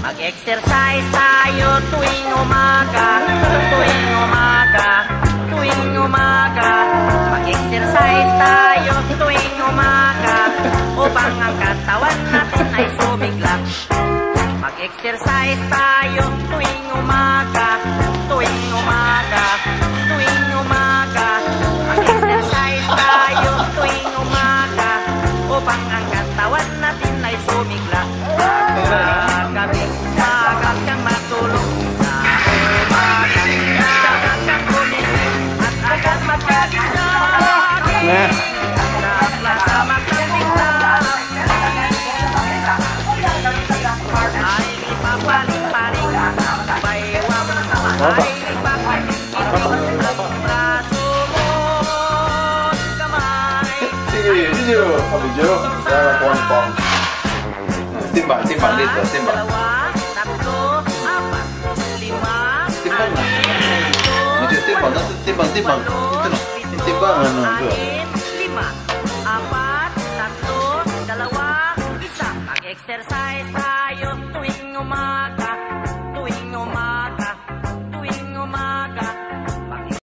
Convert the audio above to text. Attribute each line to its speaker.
Speaker 1: Mag-exercise tayo tuwing umaga, tuwing umaga, tuwing umaga. Mag-exercise tayo tuwing umaga upang ang katawan natin ay sumigla. Mag-exercise tayo tuwing umaga, tuwing umaga, tuwing umaga. Mag-exercise tayo tuwing umaga upang ang katawan natin ay sumigla. Gabi, agad kang matulog. Sa umaga, agad kang gumising at agad magkakilagin. Naglasamag ng biglang ay ipapaling-paling. Baywang ay ipapaling-kiting ang braso mo kamay.
Speaker 2: Sige, video. Video. Saya pong-pong. Timbang dito, timbang.
Speaker 1: Dalawa, tatlo, apat, lima,
Speaker 2: Timbang na. Medyo timbang, timbang. Ito na. Timbang, ano.
Speaker 1: lima, apat, tatlo, dalawa, isa. Mag-exercise tayo tuwing umaga.